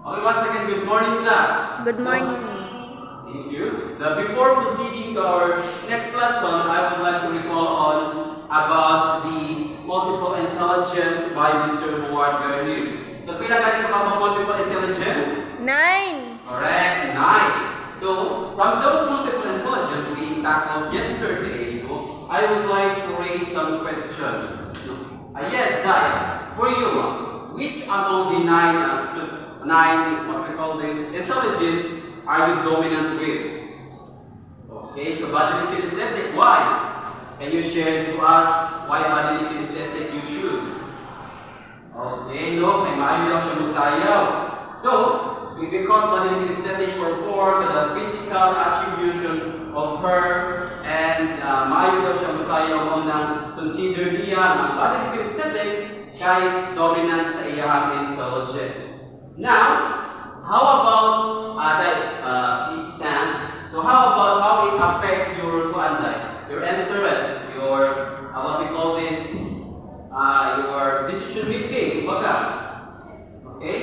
Okay, once again, good morning, class. Good morning. Thank you. Now, before proceeding to our next lesson, I would like to recall on about the multiple intelligence by Mr. Howard Gardner. So, pila ganito ka ba multiple intelligence? 9. Correct, 9. So, from those multiple intelligence we tackled yesterday, I would like to raise some questions. Yes, Daya, for you, which among the nine, what we call this, intelligence are you dominant with? Okay, so bodily kinesthetic, why? Can you share to us why bodily kinesthetic you choose? Okay, no, may maayo lang siya musayaw. So, because bodily kinesthetic perform the physical attribution of her and maayo daw siya musayaw mo nang consider niya ng bodily kinesthetic kay dominant sa iyang intelligence. Now, how about please stand. So how about how it affects your interest, your what we call this, your decision making, okay?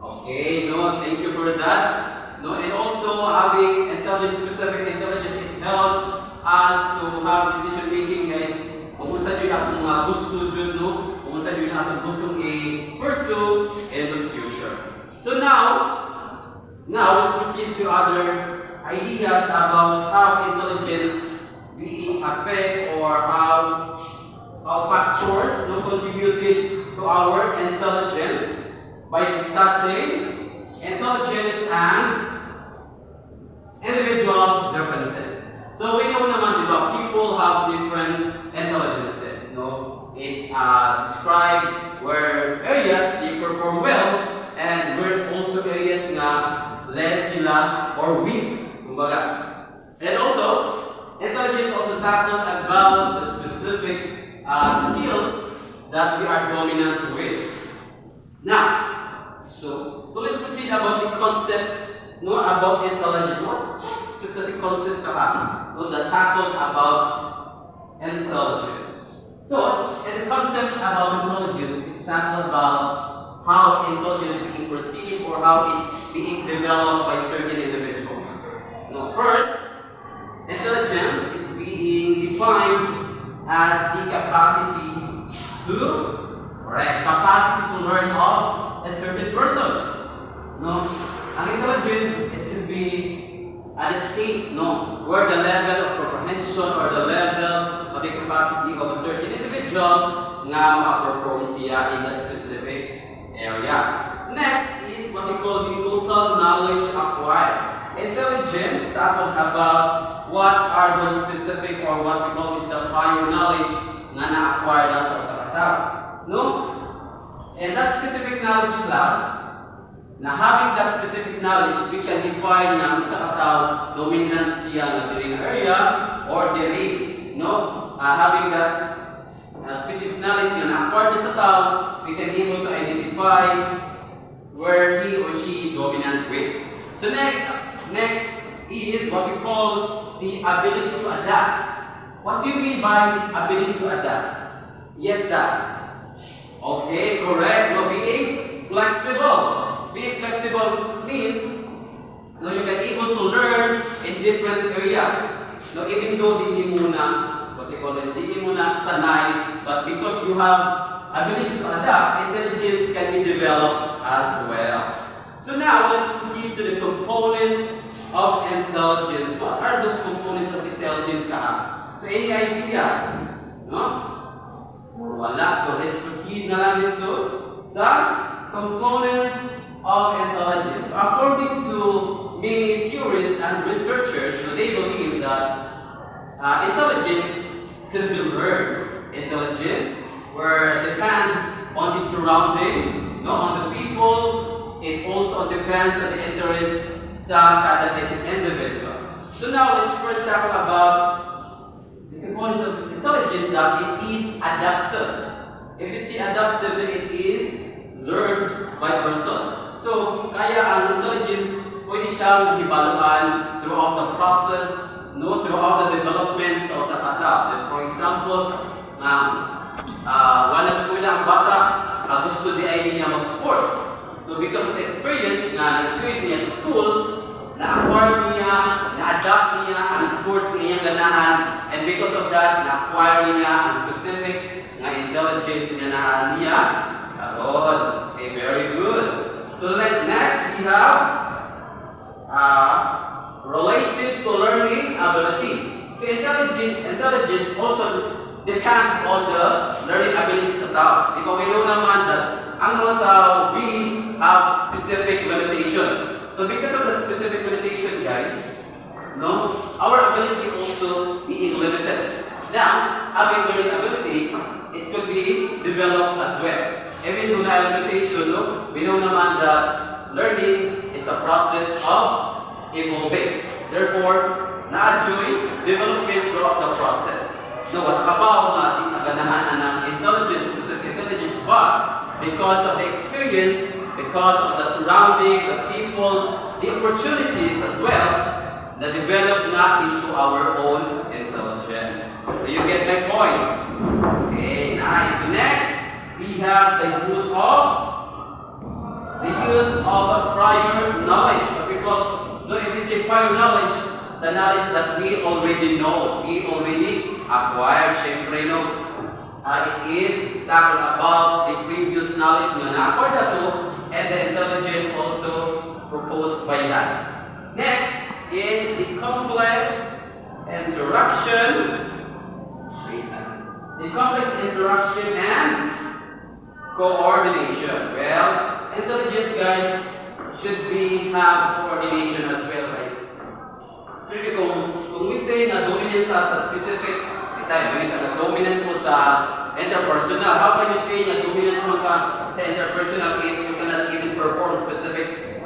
Okay, no, thank you for that. No, and also having specific intelligence, it helps us to have decision making, guys. Kung sa dito akong gusto dyan, no? Kung sa dito akong gustong i-pursue in the future. So now let's proceed to other ideas about how intelligence being affect or how factors contributed to our intelligence by discussing intelligence and individual differences. So we know naman, diba, people have different intelligences. No, it's described where areas they perform well. And we're also areas na less sila or weak, kumbaga. And also, intelligence also tackled about the specific skills that we are dominant with. Now, so let's proceed about the concept, about intelligence. What specific concept that tackled about intelligence? So, in the concept about intelligence, it's tackled about how intelligence being perceived or how it being developed by certain individuals. Now, first, intelligence is being defined as the capacity to learn of a certain person. No, ang intelligence, it could be at a state, where the level of comprehension or the level of the capacity of a certain individual nga ma-perform siya in that specific area. Next is what we call the total knowledge acquired. Intelligence tackled about what are those specific or what we call is the prior knowledge na na-acquire na sa usa ka tao. No? And that specific knowledge class, na having that specific knowledge, we can define na usa ka tao dominant siya na diri area or diri, having that specific knowledge na na-acquired sa tao, we can able to identify where he or she dominant with. So next is what we call the ability to adapt. What do you mean by ability to adapt? Yes, that. Okay, correct. Being flexible. Being flexible means you can able to learn in different area. Even though hindi muna what we call this, hindi muna sanay, but because you have ability to adapt, intelligence can be developed as well. So now, let's proceed to the components of intelligence. What are those components of intelligence, So, any idea? No? Wala. So, let's proceed na lang sa components of intelligence. So, according to many theorists and researchers, they believe that intelligence can be learned. Intelligence where it depends on the surrounding, on the people. It also depends on the interest sa kada individual. So now let's first talk about the components of intelligence that it is adaptive. If you see adaptive, it is learned by person. So kaya ang intelligence pwede siyang hibaluan throughout the process, throughout the development sa usa ka tao. For example, walang eskwela ang bata, gusto di ay niya mag-sports. So because of the experience na na-experience niya sa school, na-acquire niya, na-adapt niya ang sports na iyang ganahan, and because of that, na-acquire niya ang specific na intelligence niya karon. Okay, very good. So next we have related to learning ability. So intelligence also depend on the learning ability sa tao. Di ba we know naman that ang mga tao, we have specific limitation. So because of that specific limitation, guys, no, our ability also being limited. Now, having learning ability, it could be developed as well. Even though na limitation, no, we know naman that learning is a process of evolving. Therefore, na-enjoy development throughout the process. No, what about natin kaganahan ng intelligence, specific intelligence, but because of the experience, because of the surrounding, the people, the opportunities as well, na develop na into our own intelligence. So you get my point? Okay, nice. So next, we have the use of prior knowledge. What we call, no, if we say prior knowledge, the knowledge that we already know, we already acquired. Syempre, no, it is talking about the previous knowledge na na-acquired na to, and the intelligence also proposed by that. Next is the complex interaction. The complex interaction and coordination. Well, intelligence, guys, should have coordination as well, right? Kasi kung we say na dominant ka sa specific dominant mo sa interpersonal, how can you say na dominant mo ka sa interpersonal if you cannot even perform specific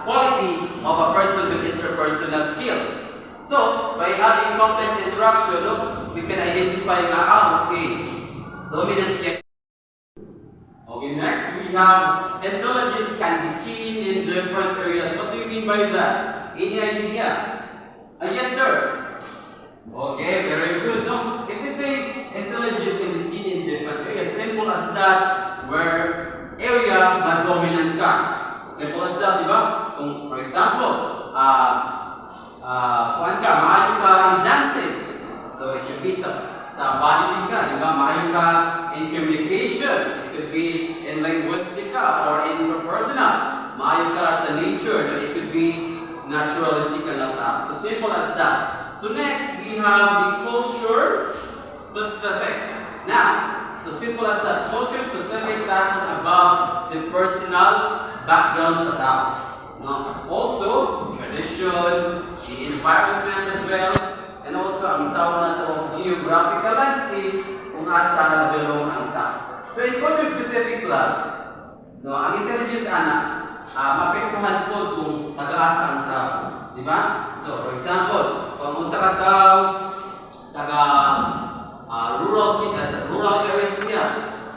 quality of a person with interpersonal skills? So, by having complex interaction, no, we can identify na, okay, dominance yan. Okay, next we have intelligence can be seen in different areas. What do you mean by that? Any idea? Yes, sir. Okay, very good. No, if we say intelligence can be seen in different areas, simple as that, where area na dominant ka. Simple as that, di ba? Kung, for example, maayo ka in dancing. So, it could be sa body ka, di ba? Maayo ka in communication. It could be in linguistic or interpersonal. Maayo ka sa nature. It could be naturalistic na tao. So, simple as that. So next, we have the culture specific. Now, so simple as that. Culture specific, talking about the personal background sa tao. No? Also, tradition, the environment as well, and also ang tawag na ito, geographical landscape, kung asa nabelong ang tao. So in culture specific class, no, ang intelligence mapektuhan po kung taga-asa ang tao. Diba? So, for example, kung usa ka tao taga rural areas niya,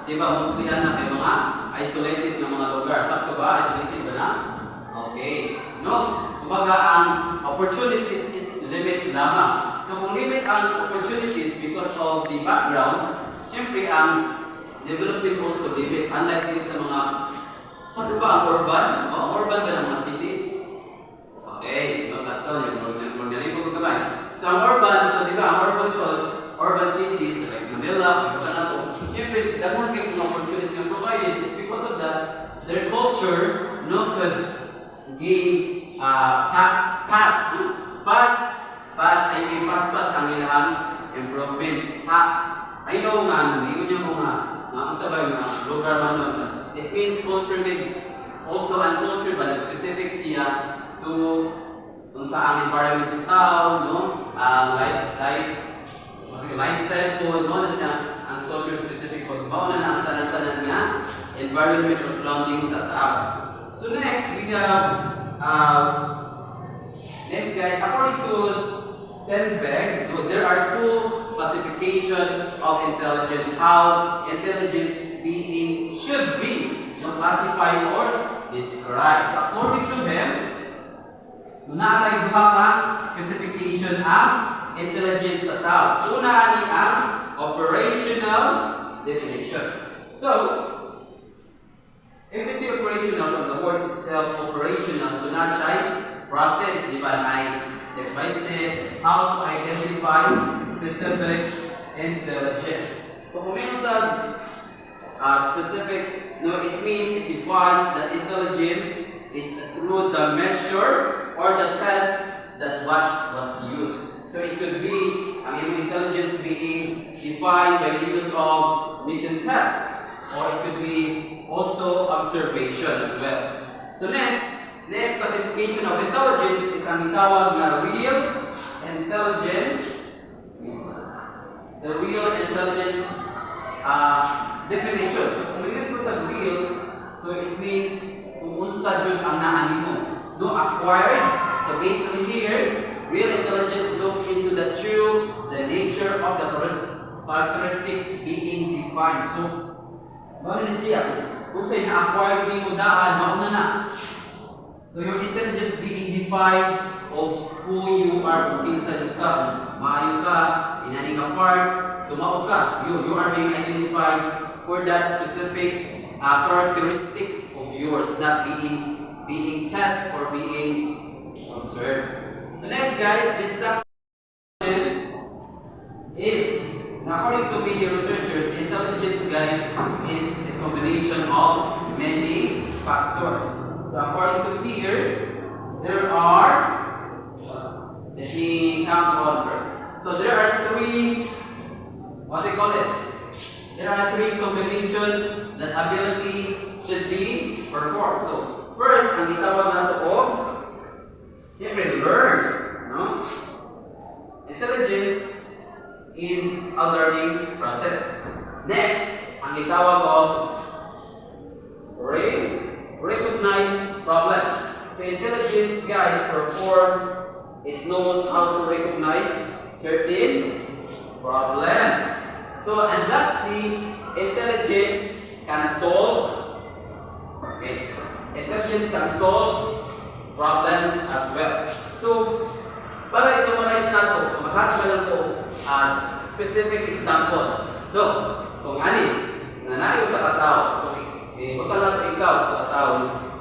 diba? Mostly may mga isolated na mga lugar. Sakto ba? Isolated ba na? Okay. No? Kumbaga, ang opportunities is limit lamang. So, kung limit ang opportunities because of the background, syempre ang development also limit. Unlike din sa mga, sakto ba ang urban? O, ang urban ba ng mga city? Okay, no, sakto, yung galing ko gabay. So, ang urban, so di ba, ang urban cities like Manila, siyempre, dapat kayo ng opportunities yung provided is because of that, their culture, no, could gain fast, I mean, fast ang ilang improvement. I know nga, hindi ko niya kung ang sabay na lugar man nun. It means culture may also uncultured, but specific siya to kung saan environment sa tao, no? Lifestyle po, no? Na siya, ang culture specific po. Mauna na ang tanan-tanan nga, environment or surroundings sa tao. So next, we have, next guys, according to Stenberg, no, there are two classifications of intelligence, how intelligence being should be classified or described. So according to him, naalay duha ka specification ang intelligence sa tao. Una ani ang operational definition. So, if it's operational operational from the word itself, operational. So na siya process, di ba, ay step by step, how to identify specific intelligence. So kung meron specific, no, it means it defines that intelligence is through the measure or the test that what was used. So it could be intelligence being defined by the use of written test, or it could be also observation as well. So next classification of intelligence is ang itawag na real intelligence. The real intelligence definition. So kung ito real, so it means kung unsa jud ang naani mo. No, acquired. So based on here, real intelligence looks into the nature of the characteristic being defined. So, bakit siya? Kung sa'yo na-acquired mo daan, mauna na. So your intelligence being defined of who you are, kung kinsa ka, maayo ka, inaning apart, sumao ka. You are being identified for that specific characteristic of yours, not being tested or being observed. So next guys, this intelligence is, according to many researchers, intelligence guys is a combination of many factors. So according to here, there are, let me count one first. So there are three, what do you call this? There are three combinations that ability should be performed. So first, ang itawag nato o siyempre learn, no? Intelligence is a learning process. Next, ang itawag o recognize problems. So intelligence guys it knows how to recognize certain problems. So and lastly, intelligence can solve problems as well. So para i-summarize nato, so maghatag lang ko as specific example. So kung nanayo sa katao, kung usala ikaw sa katao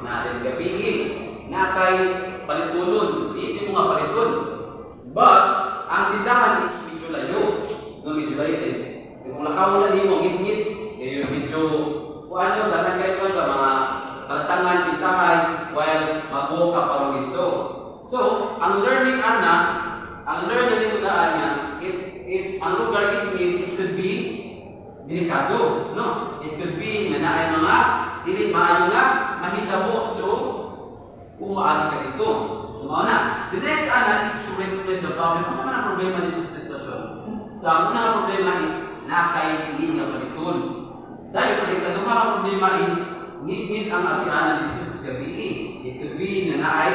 na gabihin na kay palitunon, hindi mo nga paliton. But ang tindahan is medyo layo. No, medyo layo din. Kung lakaw na nimo ngit-ngit, yung medyo kuan danan kayo ka mga kalasangan tindahay while magbuka pa ron dito. So, ang learning mo daan niya, if ang lugar it could be delikado, no? It could be na naay mga dili maayo nga mahitabo. So, kung maagi ka dito. So, na. The next is to recognize the problem. Asa man ang problema dito sa sitwasyon? So, ang unang problema is nakay hindi nga paliton. Dahil ang ikaduha ang problema is ngit-ngit ang atianan dito sa gabi. It could be na naay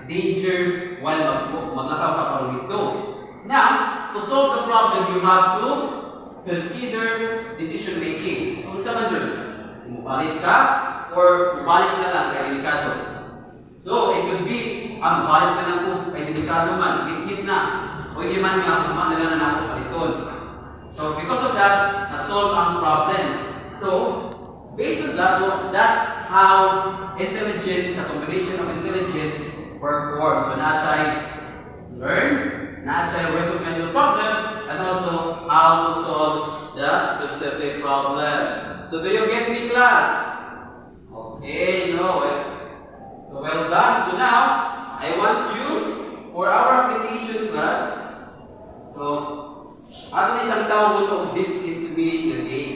danger while maglakaw ka pa dito. Now, to solve the problem, you have to consider decision making. So, sa man dyan, mubalit ka or mubalik na lang kay delikado. So, it could be, ang balik na lang po kay delikado man, ngit-ngit na, o hindi man nga, kumanaga na ako paliton. So, because of that, na-solve ang problems. So, based on that, that's how intelligence, the combination of intelligence, perform. So, na-siya learn, na-siya recognize the problem, and also how to solve the specific problem. So, do you get me, class? Okay, no. So, well done. So, now, I want you, for our application class, so, at least ang tawag of this is me today.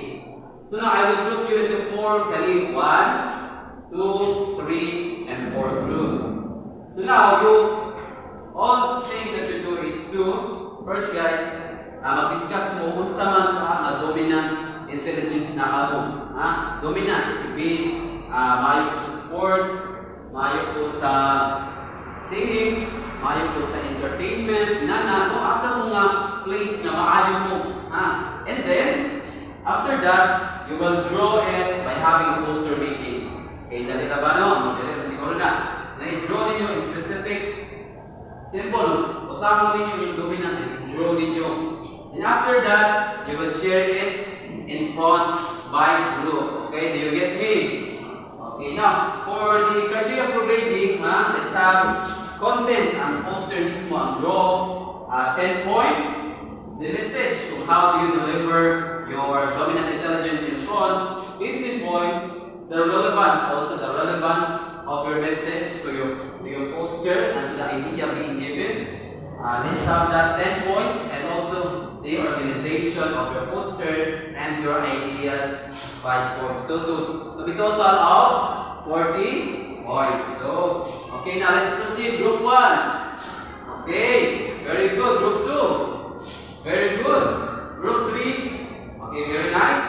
So, now, I will group you into 4, kali 1, 2, 3, and 4 group. So now, all thing that you do is to, first guys, mag-discuss mo kung saan na dominant intelligence na ako. Dominant, it could be, maayo ko sa sports, maayo ko sa singing, maayo ko sa entertainment, asa mo nga place na maayo mo. And then, after that, you will draw it by having a poster making. Okay, dali na ba no? Dali na siguro na. Na-draw ninyo in specific symbol. Usapon ninyo yung dominant. I-draw ninyo. And after that, you will share it in front by group. Okay, do you get me? Okay, now, for for the criteria for grading, let's have content, ang poster mismo, ang draw, 10 points. The message to how do you deliver your dominant intelligence in front, 15 points. The relevance, also the relevance of your message to your poster and to the idea being given. Let's have that 10 points, and also the organization of your poster and your ideas, 5 points. So to be total of 40 points. So, okay, now let's proceed. Group 1. Okay, very good. Group 2. Very good. Group 3. Okay, very nice.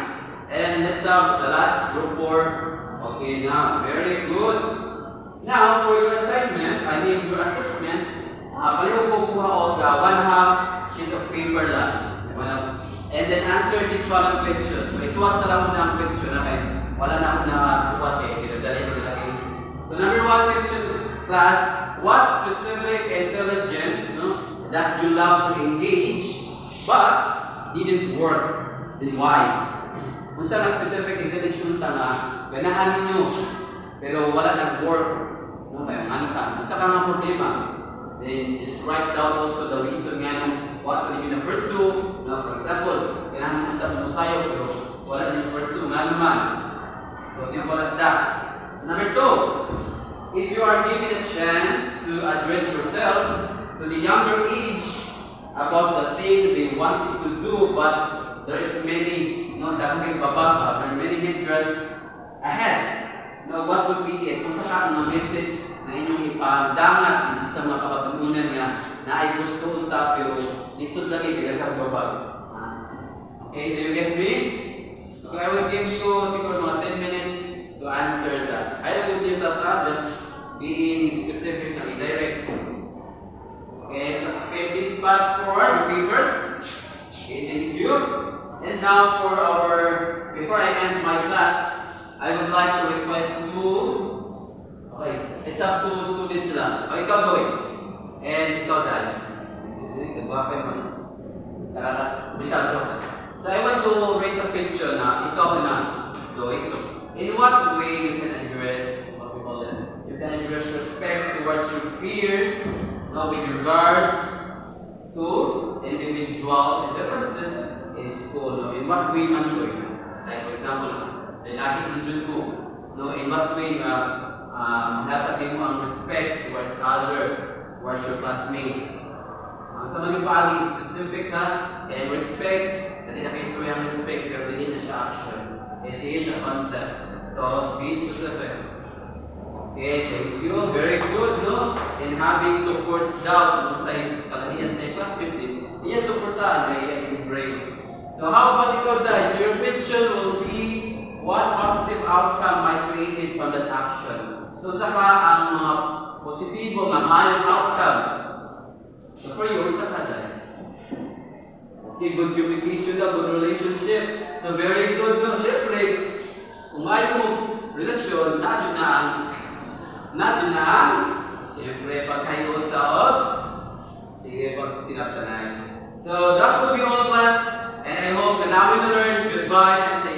And let's have the last group 4. Okay, now, very good. Now, for your assignment, your assessment, pareho po kuha all the 1/2 sheet of paper lang. And then answer this following question. So, isuwat sa lang muna ang question na kayo. Wala na akong nakasuwat eh. Dali ko nilagay. So, number 1 question, class, what specific intelligence that you love to engage but didn't work? Then why? Kung saan ang specific intelligence nga, ganahan ninyo, pero wala nag-work. Ano sa ka nga problema? Then just write down also the reason nga nung what will you pursue. For example, kailangan mo sayo pero wala din pursue. Nga naman. So simple as that. Number 2, if you are given a chance to address yourself to the younger age about the thing they wanted to do, but there is many, there are many hindrances ahead. Now, what would be it? Kung sa ka message na inyong ipadangat din sa mga kabatunan nga na ay gusto unta pero lisod lagi pinagkababag. Okay, do you get me? Okay, I will give you siguro mga 10 minutes to answer that. I don't think that's just being specific na indirect. Okay, please pass forward the papers. Okay, thank you. And now before I end my class, I would like to request let's have 2 students lang. Ikaw Doy. And ikaw Dal. Kagwapay mo. So I want to raise a question na ikaw na Doy. In what way you can address what we call that? You can address respect towards your peers, with regards to individual differences in school. In what way man Doy? Like for example, lagi na dyan mo. In what way natapin mo ang respect towards towards your classmates. Sa mga pagi specific na, kaya respect, dati na kayo ang respect, pero hindi na siya action. It is a concept. So, be specific. Okay, thank you. Very good, in having supports daw, sa kalanian sa classmate din, iya supportaan ay yung grades. So, how about ikaw, guys? Your question will be, what positive outcome might created from that action? So, saka ang mga positibo, maayong outcome. So, for you, saka dyan. Okay, good communication na, good relationship. So, very good. Siyempre, kung ayaw mo relasyon, nadyo na ang, siyempre, pag kayo sa sige, pag sinap na. So, that will be all, class. And I hope that now we learn. Goodbye and thank you.